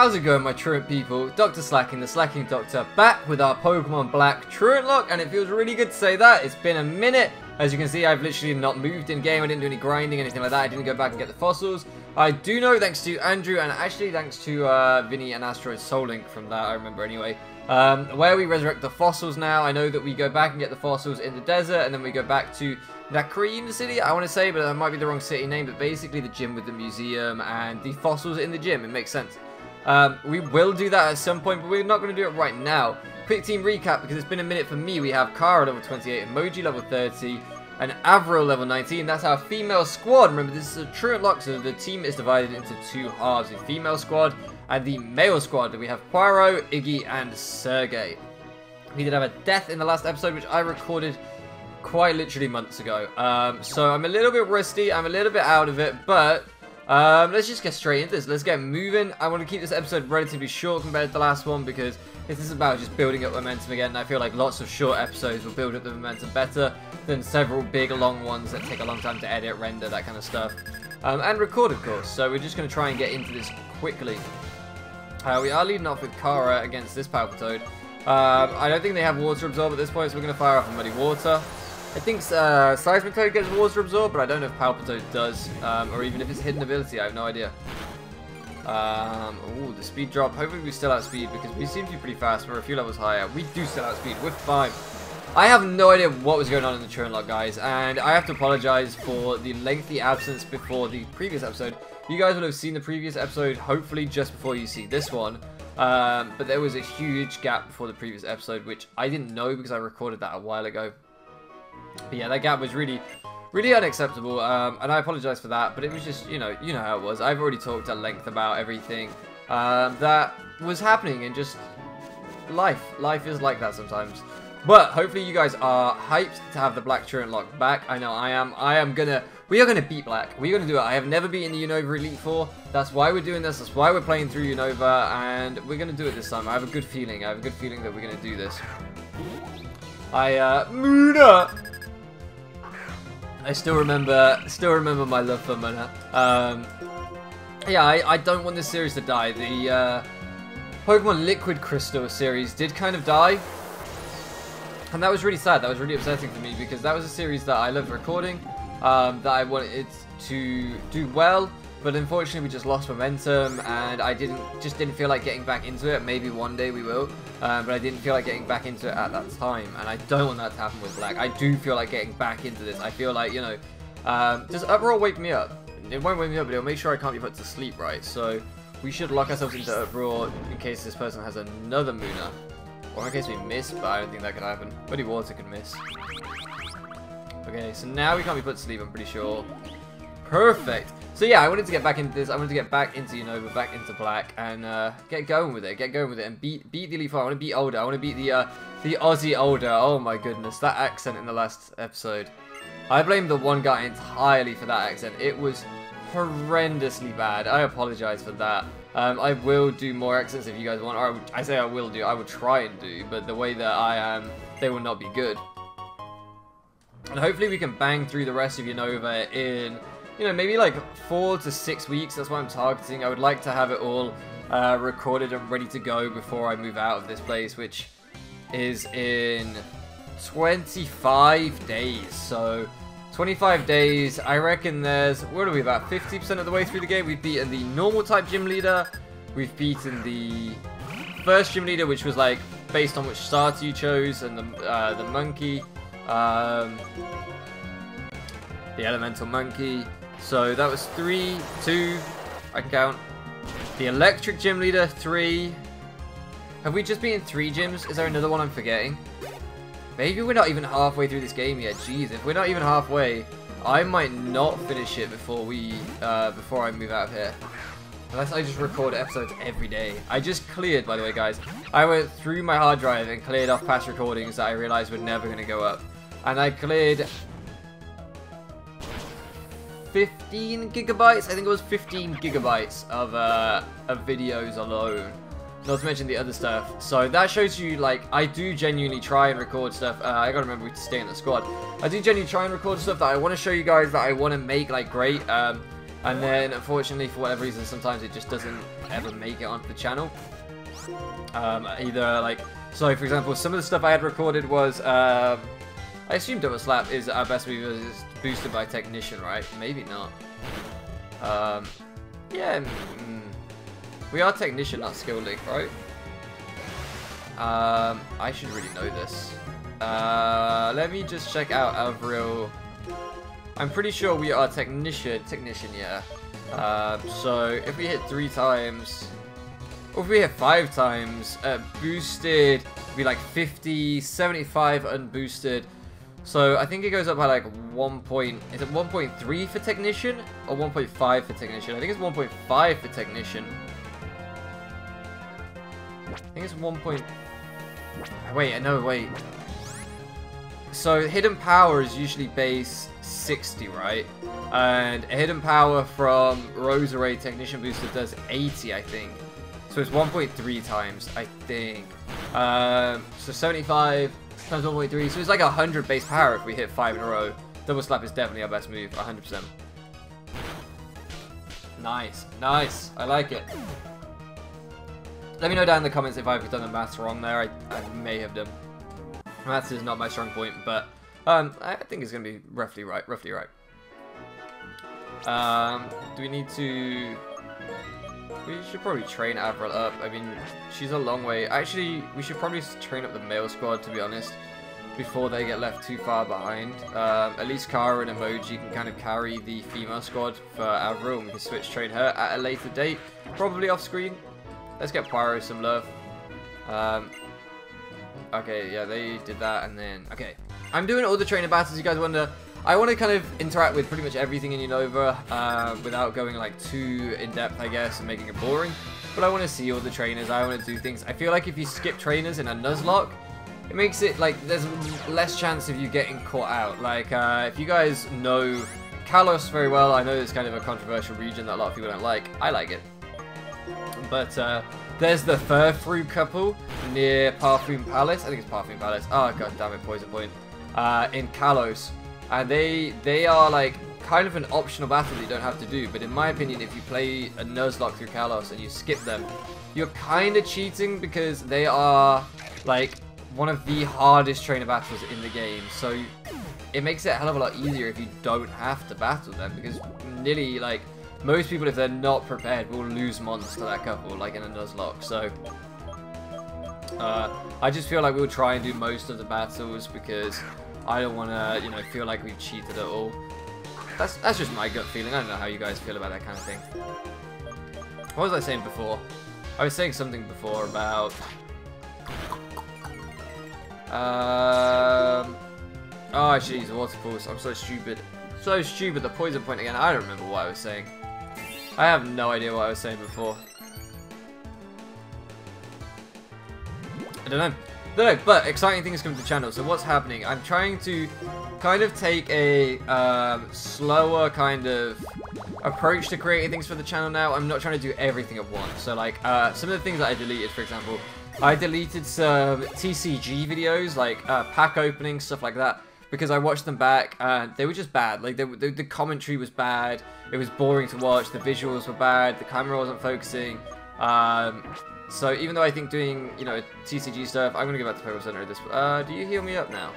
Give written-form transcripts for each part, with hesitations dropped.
How's it going, my truant people? Dr. Slacking, the Slacking Doctor, back with our Pokemon Black Truantlocke, and it feels really good to say that. It's been a minute. As you can see, I've literally not moved in game. I didn't do any grinding, anything like that. I didn't go back and get the fossils. I do know, thanks to Andrew, and actually thanks to Vinny and Asteroid Soul Link from that, I remember anyway, where we resurrect the fossils now. I know that we go back and get the fossils in the desert, and then we go back to Nakreem City, I want to say, but that might be the wrong city name, but basically the gym with the museum and the fossils in the gym. It makes sense. We will do that at some point, but we're not going to do it right now. Quick team recap, because it's been a minute for me. We have Kara level 28, Emoji level 30, and Avril level 19. That's our female squad. Remember, this is a Truantlocke, so the team is divided into two halves. The female squad and the male squad. We have Poirot, Iggy, and Sergey. We did have a death in the last episode, which I recorded quite literally months ago. So I'm a little bit rusty. I'm a little bit out of it, but let's just get straight into this. Let's get moving. I want to keep this episode relatively short compared to the last one because this is about just building up momentum again. And I feel like lots of short episodes will build up the momentum better than several big long ones that take a long time to edit, render, that kind of stuff. And record, of course. So we're just going to try and get into this quickly. We are leading off with Kara against this Palpitoad. I don't think they have Water Absorb at this point, so we're going to fire off a Muddy Water. I think Seismitoad gets Water Absorb, but I don't know if Palpitoad does, or even if it's hidden ability. I have no idea. Ooh, the speed drop. Hopefully we still outspeed because we seem to be pretty fast. We're a few levels higher. We do still outspeed. We're fine. I have no idea what was going on in the Truantlocke, guys, and I have to apologize for the lengthy absence before the previous episode. You guys will have seen the previous episode, hopefully just before you see this one. But there was a huge gap before the previous episode, which I didn't know because I recorded that a while ago. But yeah, that gap was really unacceptable, and I apologize for that, but it was just, you know how it was. I've already talked at length about everything that was happening, and just life is like that sometimes. But hopefully you guys are hyped to have the Black Truantlocke back. I know I am. We are gonna beat Black. We're gonna do it. I have never beaten the Unova Elite 4. That's why we're doing this. That's why we're playing through Unova, and we're gonna do it this time. I have a good feeling. I have a good feeling that we're gonna do this. Muna! I still remember my love for Muna. Yeah, I don't want this series to die. The Pokemon Liquid Crystal series did kind of die. And that was really sad. That was really upsetting for me because that was a series that I loved recording, that I wanted it to do well, but unfortunately we just lost momentum, and I just didn't feel like getting back into it. Maybe one day we will, but I didn't feel like getting back into it at that time, and I don't want that to happen with Black. I do feel like getting back into this. I feel like, does Uproar wake me up? It won't wake me up, but it'll make sure I can't be put to sleep, right? So we should lock ourselves into Uproar in case this person has another Muna. Or in case we miss, but I don't think that could happen. Muddy Water could miss. Okay, so now we can't be put to sleep, I'm pretty sure. Perfect. So yeah, I wanted to get back into this. I wanted to get back into Unova, back into Black, and get going with it. Get going with it, and beat the Elite Four. I want to beat Older. I want to beat the Aussie Older. Oh my goodness, that accent in the last episode. I blame the one guy entirely for that accent. It was horrendously bad. I apologize for that. I will do more accents if you guys want, or I say I will do, I will try and do, but the way that I am, they will not be good. And hopefully we can bang through the rest of Unova in, maybe like 4 to 6 weeks. That's what I'm targeting. I would like to have it all recorded and ready to go before I move out of this place, which is in 25 days. So 25 days, I reckon what are we, about 50% of the way through the game? We've beaten the normal type gym leader. We've beaten the first gym leader, which was like based on which starter you chose, and the monkey, the elemental monkey. So that was 3, 2, I can count. The electric gym leader, 3. Have we just beaten 3 gyms? Is there another one I'm forgetting? Maybe we're not even halfway through this game yet. Jeez, if we're not even halfway, I might not finish it before I move out of here. Unless I just record episodes every day. I just cleared, by the way, guys. I went through my hard drive and cleared off past recordings that I realized were never going to go up. And I cleared 15 gigabytes. I think it was 15 gigabytes of videos alone. Not to mention the other stuff. So that shows you, like, I do genuinely try and record stuff. I gotta remember to stay in the squad. I do genuinely try and record stuff that I want to show you guys, that I want to make, like, great. And then, unfortunately, for whatever reason, sometimes it just doesn't ever make it onto the channel. Either, like... So, for example, some of the stuff I had recorded was... I assume Double Slap is our best move is boosted by Technician, right? Maybe not. Yeah. We are Technician, not Skill Link, right? I should really know this. Let me just check out Avril. I'm pretty sure we are Technician, yeah. So if we hit 3 times, or if we hit 5 times, boosted, it'd be like 50, 75 unboosted. So I think it goes up by like 1 point, is it 1.3 for Technician, or 1.5 for Technician? I think it's 1.5 for Technician. I think it's 1. Wait, no, wait. So hidden power is usually base 60, right? And a hidden power from Roserade Technician Booster does 80, I think. So it's 1.3 times, I think. So 75 times 1.3, so it's like 100 base power if we hit 5 in a row. Double Slap is definitely our best move, 100%. Nice, nice. I like it. Let me know down in the comments if I've done the maths wrong there. I may have done. Maths is not my strong point, but I think it's going to be roughly right. Do we need to... We should probably train Avril up. I mean, she's a long way. Actually, we should probably train up the male squad, to be honest, before they get left too far behind. At least Kara and Emoji can kind of carry the female squad for Avril, and we can switch train her at a later date, probably off screen. Let's get Pyro some love. Okay, yeah, they did that, and then... Okay. I'm doing all the trainer battles, you guys wonder. I want to kind of interact with pretty much everything in Unova without going, like, too in-depth, I guess, and making it boring. But I want to see all the trainers. I want to do things. I feel like if you skip trainers in a Nuzlocke, it makes it, like, there's less chance of you getting caught out. Like, if you guys know Kalos very well, I know it's kind of a controversial region that a lot of people don't like. I like it. But there's the Furfru couple near Parfum Palace. I think it's Parfum Palace. Oh, god damn it, Poison Point. In Kalos. And they are like kind of an optional battle that you don't have to do. But in my opinion, if you play a Nuzlocke through Kalos and you skip them, you're kind of cheating because they are like one of the hardest trainer battles in the game. So it makes it a hell of a lot easier if you don't have to battle them, because nearly like most people, if they're not prepared, will lose mons to that couple, like in a Nuzlocke. So I just feel like we'll try and do most of the battles because I don't want to, you know, feel like we've cheated at all. That's just my gut feeling. I don't know how you guys feel about that kind of thing. What was I saying before? I was saying something before about... Oh, jeez, water pools. I'm so stupid. So stupid, the Poison Point again. I don't remember what I was saying. I have no idea what I was saying before. I don't know. But exciting things come to the channel. So what's happening? I'm trying to kind of take a slower kind of approach to creating things for the channel now. I'm not trying to do everything at once. So like some of the things that I deleted, for example, I deleted some TCG videos, like pack openings, stuff like that, because I watched them back and they were just bad. Like the commentary was bad. It was boring to watch. The visuals were bad. The camera wasn't focusing. So even though I think doing, you know, TCG stuff, I'm gonna go back to Pokemon Center at this. Do you heal me up now?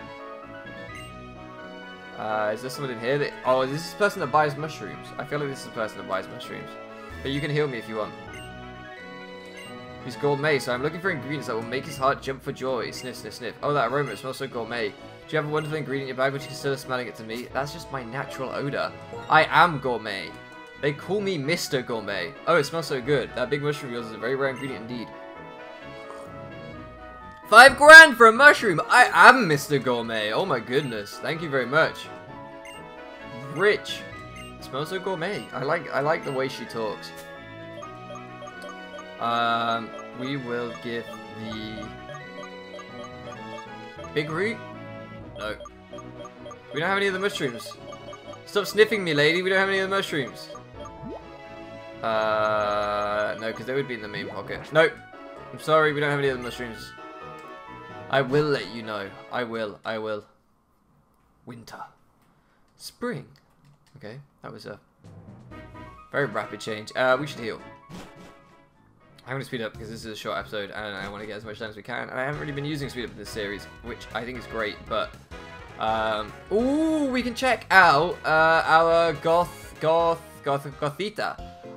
Is there someone in here that... Oh, is this the person that buys mushrooms? I feel like this is the person that buys mushrooms. But you can heal me if you want. He's gourmet, so I'm looking for ingredients that will make his heart jump for joy. Sniff, sniff, sniff. Oh, that aroma, it smells so gourmet. Do you have a wonderful ingredient in your bag which you consider smelling it to me? That's just my natural odor. I am gourmet. They call me Mr. Gourmet. Oh, it smells so good. That big mushroom of yours is a very rare ingredient indeed. 5 grand for a mushroom! I am Mr. Gourmet. Oh my goodness. Thank you very much. Rich. It smells so gourmet. I like the way she talks. We will give the big root? No. We don't have any of the mushrooms. Stop sniffing me, lady. We don't have any of the mushrooms. No, because they would be in the main pocket. Nope. I'm sorry, we don't have any of the mushrooms. I will let you know. I will. Winter. Spring. Okay, that was a Very rapid change. We should heal. I'm going to speed up because this is a short episode and I want to get as much time as we can. And I haven't really been using speed up in this series, which I think is great. But, ooh, we can check out our Gothita.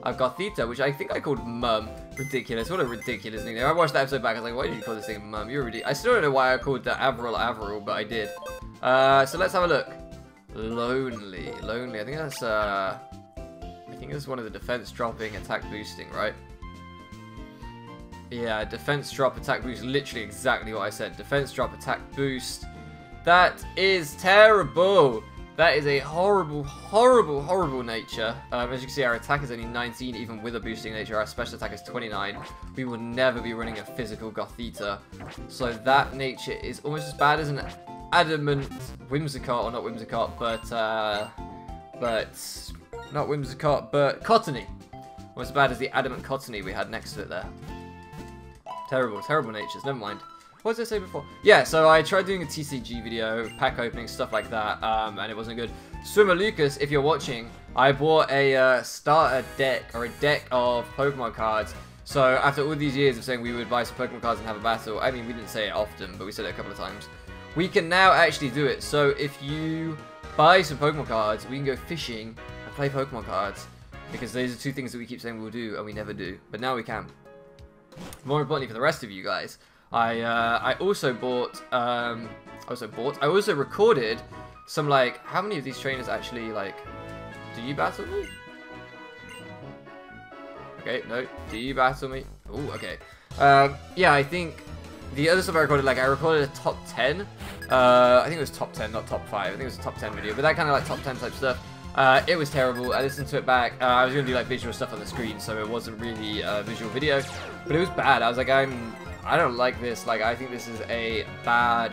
Our Gothita, which I think I called Mum. Ridiculous. What a ridiculous nickname. I watched that episode back. I was like, why did you call this thing Mum? You're ridiculous. I still don't know why I called that Averil, but I did. So let's have a look. Lonely. I think that's one of the defense dropping, attack boosting, right? Yeah, defense drop, attack boost, literally exactly what I said. Defense drop, attack boost. That is terrible. That is a horrible, horrible, horrible nature. As you can see, our attack is only 19, even with a boosting nature. Our special attack is 29. We will never be running a physical Gothita. So that nature is almost as bad as an adamant Whimsicott, or not Whimsicott, but not Whimsicott, but Cottony. Almost as bad as the adamant Cottony we had next to it there. Terrible, terrible natures, never mind. What did I say before? Yeah, so I tried doing a TCG video, pack opening, stuff like that, and it wasn't good. Swimmer Lucas, if you're watching, I bought a starter deck, or a deck of Pokemon cards. So after all these years of saying we would buy some Pokemon cards and have a battle, I mean, we didn't say it often, but we said it a couple of times. We can now actually do it. So if you buy some Pokemon cards, we can go fishing and play Pokemon cards. Because those are two things that we keep saying we'll do, and we never do. But now we can. More importantly for the rest of you guys, I also bought, I also recorded some, like, how many of these trainers actually, like, do you battle me? Okay, no, do you battle me? Oh, okay. Yeah, I think the other stuff I recorded, like, I recorded a top 10, I think it was top 10, not top 5, I think it was a top 10 video, but that kind of, like, top 10 type stuff. It was terrible. I listened to it back. I was going to do like visual stuff on the screen, so it wasn't really a visual video, but it was bad. I was like, I don't like this. Like, I think this is a bad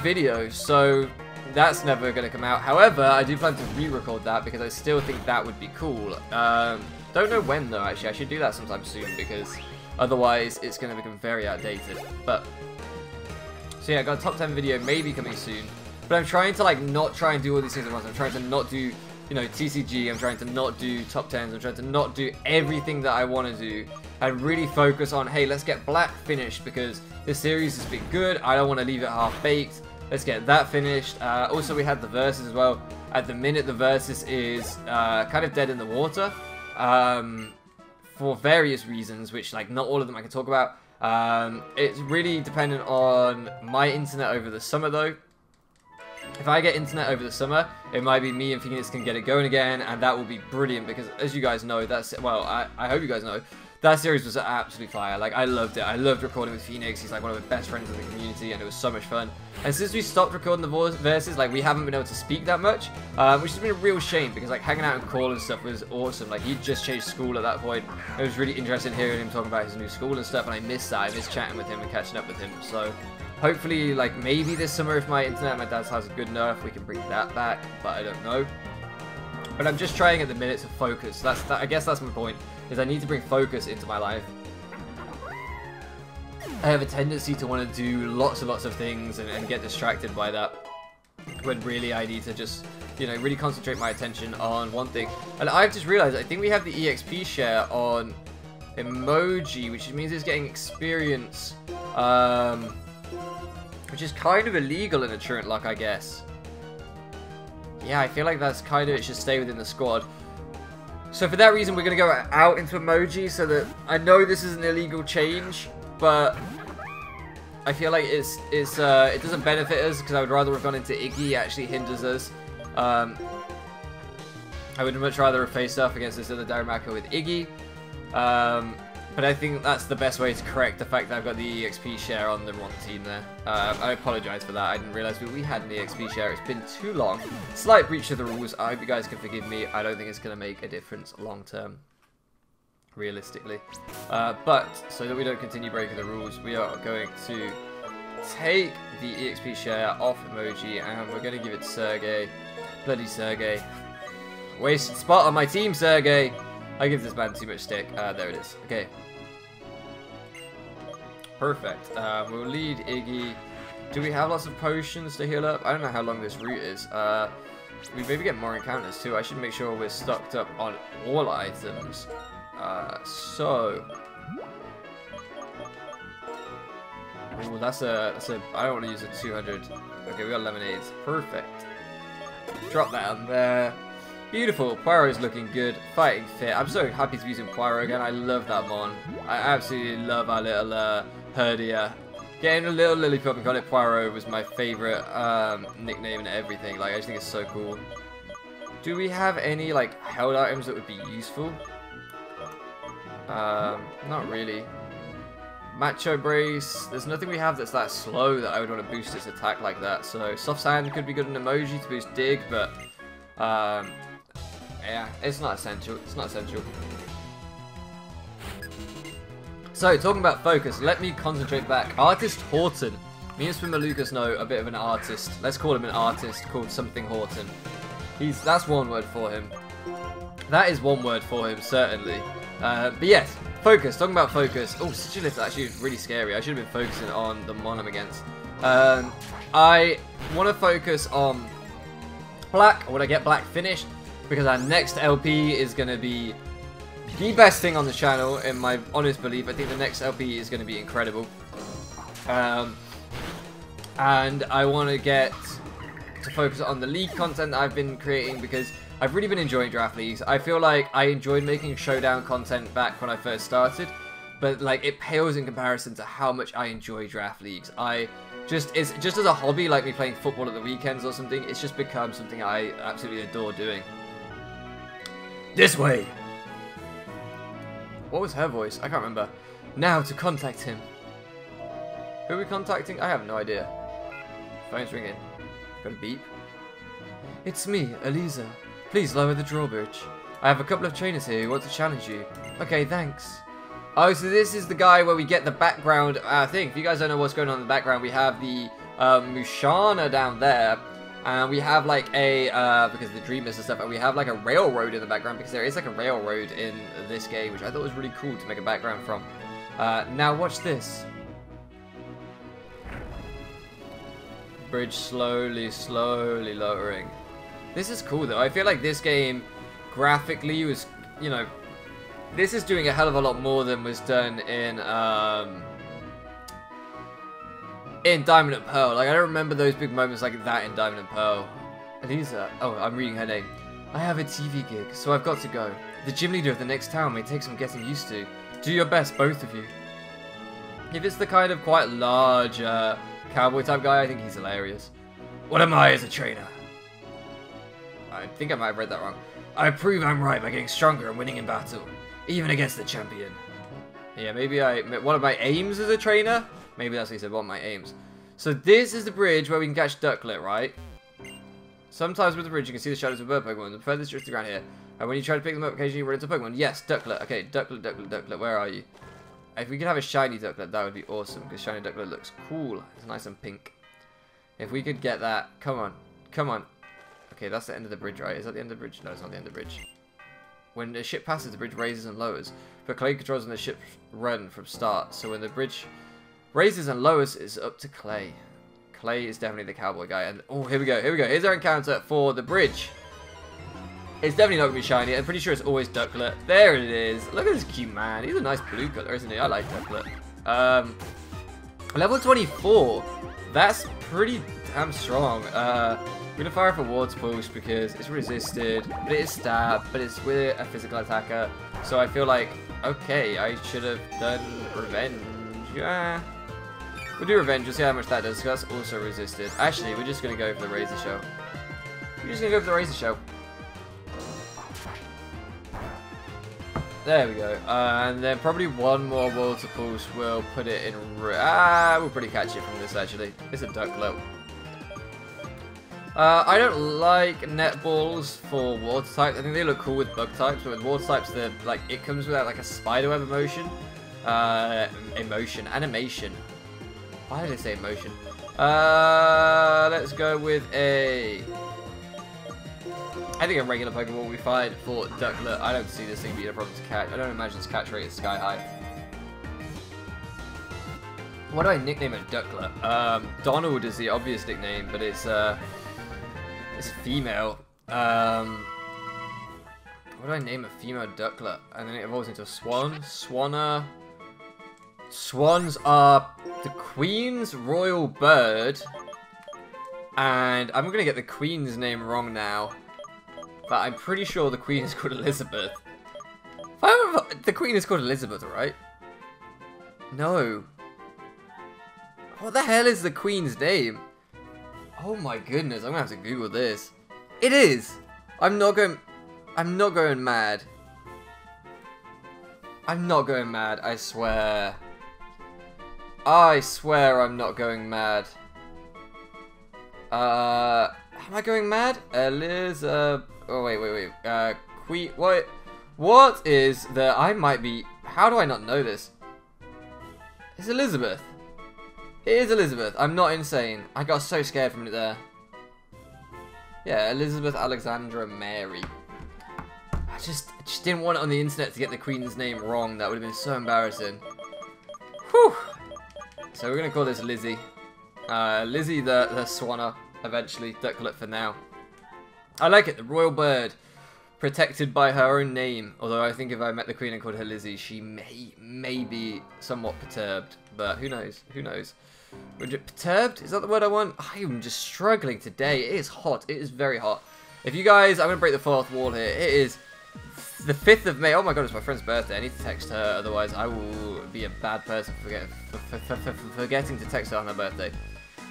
video. So that's never going to come out. However, I do plan to re-record that because I still think that would be cool. Don't know when though. Actually, I should do that sometime soon because otherwise it's going to become very outdated. But so yeah, I got a top 10 video maybe coming soon. But I'm trying to, like, not try and do all these things at once. I'm trying to not do, you know, TCG. I'm trying to not do top 10s. I'm trying to not do everything that I want to do. And really focus on, hey, let's get Black finished because this series has been good. I don't want to leave it half-baked. Let's get that finished. Also, we had the Versus as well. At the minute, the Versus is kind of dead in the water. For various reasons, which, like, not all of them I can talk about. It's really dependent on my internet over the summer, though. If I get internet over the summer, it might be me and Phoenix can get it going again, and that will be brilliant because, as you guys know, that's, well, I hope you guys know, that series was absolutely fire. Like, I loved it. I loved recording with Phoenix. He's like one of my best friends in the community, and it was so much fun. And since we stopped recording the Versus, like, we haven't been able to speak that much, which has been a real shame because, like, hanging out and call and stuff was awesome. Like, he just changed school at that point. It was really interesting hearing him talking about his new school and stuff, and I missed that. I missed chatting with him and catching up with him. So hopefully, like, maybe this summer, if my internet at my dad's house is good enough, we can bring that back, but I don't know. But I'm just trying at the minute to focus. I guess that's my point, is I need to bring focus into my life. I have a tendency to want to do lots and lots of things and get distracted by that, when really I need to just, you know, really concentrate my attention on one thing. And I've just realized, I think we have the EXP share on emoji, which means it's getting experience, which is kind of illegal in a Truantlocke, I guess. Yeah, I feel like that's kind of, it should stay within the squad. So for that reason, we're going to go out into emoji so that, I know this is an illegal change, but I feel like it doesn't benefit us because I would rather have gone into Iggy. It actually hinders us. I would much rather have faced off against this other Darumaka with Iggy. But I think that's the best way to correct the fact that I've got the EXP share on the wrong team there. I apologise for that. I didn't realise we had an EXP share. It's been too long. Slight breach of the rules. I hope you guys can forgive me. I don't think it's going to make a difference long term, realistically. But so that we don't continue breaking the rules, we are going to take the EXP share off emoji and we're going to give it to Sergey. Bloody Sergey. Wasted spot on my team, Sergey. I give this man too much stick. There it is. Okay. Perfect. We'll lead Iggy. Do we have lots of potions to heal up? I don't know how long this route is. we maybe get more encounters too. I should make sure we're stocked up on all items. So... Ooh, that's a... I don't want to use a 200. Okay, we got lemonades. Perfect. Drop that on there. Beautiful. Poirot's looking good. Fighting fit. I'm so happy to be using Poirot again. I love that mon. I absolutely love our little Herdia. Getting a little Lilliput and call it Poirot was my favourite nickname and everything. Like, I just think it's so cool. Do we have any, like, held items that would be useful? Not really. Macho Brace. There's nothing we have that's that slow that I would want to boost its attack like that. So, Soft Sand could be good in emoji to boost Dig, but... yeah, it's not essential. It's not essential. So, talking about focus, let me concentrate back. Artist Horton. Me and Swimmer Lucas know a bit of an artist. Let's call him an artist called something Horton. That's one word for him. That is one word for him, certainly. But yes, focus. Talking about focus. Oh, Sigilith is actually really scary. I should have been focusing on the mon I'm against. I want to focus on black. I want to get black finished because our next LP is going to be the best thing on the channel, in my honest belief. I think the next LP is going to be incredible. And I want to get to focus on the league content that I've been creating because I've really been enjoying draft leagues. I feel like I enjoyed making showdown content back when I first started, but like it pales in comparison to how much I enjoy draft leagues. It's just as a hobby, like me playing football at the weekends or something. It's just become something I absolutely adore doing. This way. What was her voice? I can't remember. Now to contact him. Who are we contacting? I have no idea. Phone's ringing. Got a beep. It's me, Eliza. Please lower the drawbridge. I have a couple of trainers here who want to challenge you. Okay, thanks. Oh, so this is the guy where we get the background thing. If you guys don't know what's going on in the background, we have the Mushana down there. And we have like a, because of the Dreamers and stuff, and we have like a railroad in the background because there is like a railroad in this game, which I thought was really cool to make a background from. Now watch this. Bridge slowly lowering. This is cool though. I feel like this game graphically was, you know, this is doing a hell of a lot more than was done in Diamond and Pearl. Like, I don't remember those big moments like that in Diamond and Pearl. Elisa, oh, I'm reading her name. I have a TV gig, so I've got to go. The gym leader of the next town may take some getting used to. Do your best, both of you. If it's the kind of quite large cowboy type guy, I think he's hilarious. What am I as a trainer? I think I might have read that wrong. I prove I'm right by getting stronger and winning in battle, even against the champion. Yeah, maybe one of my aims as a trainer? Maybe that's what he said, one of my aims. So this is the bridge where we can catch Ducklet, right? Sometimes with the bridge you can see the shadows of bird Pokemon. The furthest just to the ground here. And when you try to pick them up, occasionally you run into Pokemon. Yes, Ducklet. Okay, Ducklet, where are you? If we could have a shiny Ducklet, that would be awesome, because shiny Ducklet looks cool. It's nice and pink. If we could get that, come on. Okay, that's the end of the bridge, right? Is that the end of the bridge? No, it's not the end of the bridge. When the ship passes, the bridge raises and lowers. But Clay controls on the ship's run from start. So when the bridge raises and lowers, it's up to Clay. Clay is definitely the cowboy guy. And oh, here we go. Here's our encounter for the bridge. It's definitely not going to be shiny. I'm pretty sure it's always Ducklet. There it is. Look at this cute man. He's a nice blue color, isn't he? I like Ducklet. Level 24. That's pretty damn strong. We're going to fire for Ward's Pulse because it's resisted, but it is stab, but it's with a physical attacker. So I feel like, okay, I should have done Revenge. Yeah. We'll do Revenge. We'll see how much that does, because that's also resisted. Actually, we're just going to go for the Razor Shell. There we go. And then probably one more Water Pulse will put it in... we'll probably catch it from this, actually. It's a Ducklet. I don't like net balls for water types. I think they look cool with bug types, but with water types, it comes without like a spiderweb animation. Why did I say emotion? Let's go with a... I think a regular Pokeball will be fine for Ducklet. I don't see this thing being a problem to catch. I don't imagine its catch rate is sky high. What do I nickname a Ducklet? Donald is the obvious nickname, but it's female. What do I name a female ducklet? And then it evolves into a swan. Swanner. Swans are the Queen's royal bird. And I'm going to get the Queen's name wrong now. But I'm pretty sure the Queen is called Elizabeth. The Queen is called Elizabeth, right? No. What the hell is the Queen's name? Oh my goodness, I'm going to have to Google this. It is! I'm not going mad. I'm not going mad, I swear. I swear I'm not going mad. Am I going mad? Oh, wait. What is the... I might be... How do I not know this? It's Elizabeth. It is Elizabeth. I'm not insane. I got so scared from it there. Yeah, Elizabeth Alexandra Mary. I just didn't want it on the internet to get the Queen's name wrong. That would have been so embarrassing. Whew. So we're going to call this Lizzie. Lizzie the Swanner, eventually. Ducklet for now. I like it. The royal bird. Protected by her own name. Although I think if I met the Queen and called her Lizzie, she may be somewhat perturbed. But who knows? Who knows? Perturbed? Is that the word I want? I am just struggling today. It is hot. It is very hot. If you guys... I'm going to break the fourth wall here. It is the 5th of May. Oh my god, it's my friend's birthday. I need to text her. Otherwise, I will be a bad person for forgetting to text her on her birthday.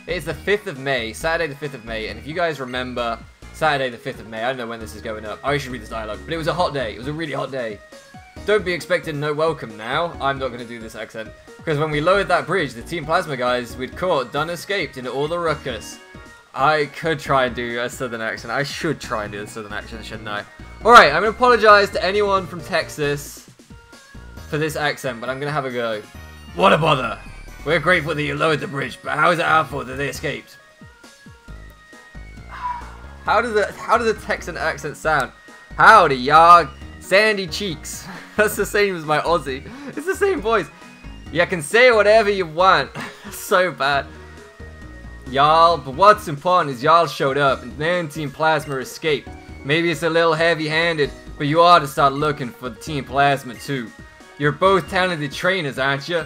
It is the 5th of May. Saturday the 5th of May. And if you guys remember... Saturday the 5th of May. I don't know when this is going up. I should read this dialogue. But it was a hot day. It was a really hot day. Don't be expecting no welcome now. I'm not going to do this accent. Because when we lowered that bridge, the Team Plasma guys we'd caught done escaped into all the ruckus. I could try and do a southern accent. I should try and do a southern accent, shouldn't I? Alright, I'm going to apologize to anyone from Texas for this accent, but I'm going to have a go. What a bother. We're grateful that you lowered the bridge, but how is it our fault that they escaped? How does a Texan accent sound? Howdy, y'all. Sandy cheeks. That's the same as my Aussie. It's the same voice. You can say whatever you want. So bad. Y'all, but what's important is y'all showed up and then Team Plasma escaped. Maybe it's a little heavy-handed, but you ought to start looking for Team Plasma too. You're both talented trainers, aren't you?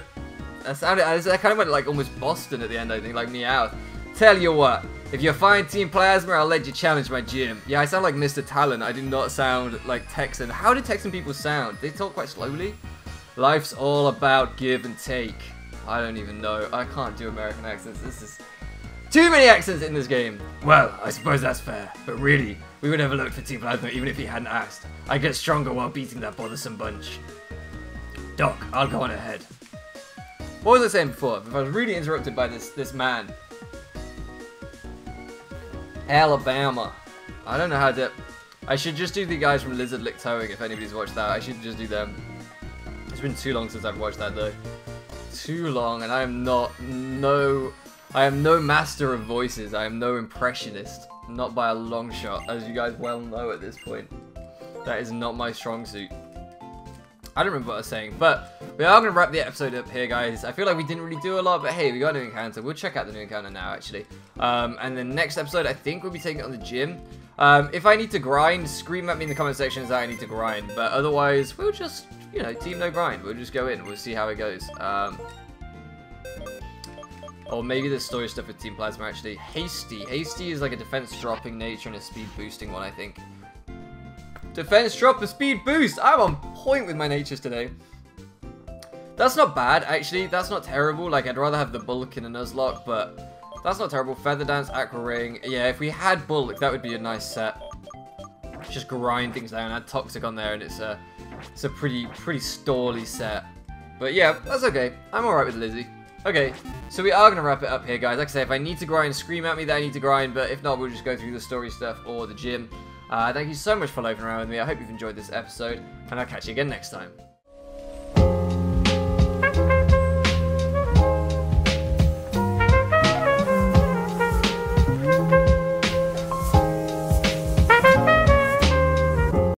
That kind of went like almost Boston at the end, I think, like meow. Tell you what. If you find Team Plasma, I'll let you challenge my gym. Yeah, I sound like Mr. Talent. I do not sound like Texan. How do Texan people sound? They talk quite slowly. Life's all about give and take. I don't even know. I can't do American accents. This is too many accents in this game. Well, I suppose that's fair. But really, we would have looked for Team Plasma even if he hadn't asked. I get stronger while beating that bothersome bunch. Doc, I'll go on ahead. What was I saying before? If I was really interrupted by this man. Alabama. I don't know how to... I should just do the guys from Lizard Lick Towing if anybody's watched that. I should just do them. It's been too long since I've watched that though. Too long, and I am no master of voices. I am no impressionist. Not by a long shot, as you guys well know at this point. That is not my strong suit. I don't remember what I was saying, but we are going to wrap the episode up here, guys. I feel like we didn't really do a lot, but hey, we got a new encounter. We'll check out the new encounter now, actually. And the next episode, I think we'll be taking it on the gym. If I need to grind, scream at me in the comment sections that I need to grind. But otherwise, we'll just, you know, team no grind. We'll just go in. We'll see how it goes. Or maybe there's story stuff with Team Plasma, actually. Hasty. Hasty is like a defense dropping nature and a speed boosting one, I think. Defense drop a speed boost. I'm on point with my natures today. That's not bad, actually. That's not terrible. Like, I'd rather have the bulk in a Nuzlocke, but that's not terrible. Feather Dance, Aqua Ring. Yeah, if we had bulk, that would be a nice set. Just grind things down. Add Toxic on there, and it's a pretty stally set. But yeah, that's okay. I'm alright with Lizzie. Okay, so we are going to wrap it up here, guys. Like I say, if I need to grind, scream at me that I need to grind. But if not, we'll just go through the story stuff or the gym. Thank you so much for loafing around with me. I hope you've enjoyed this episode, and I'll catch you again next time.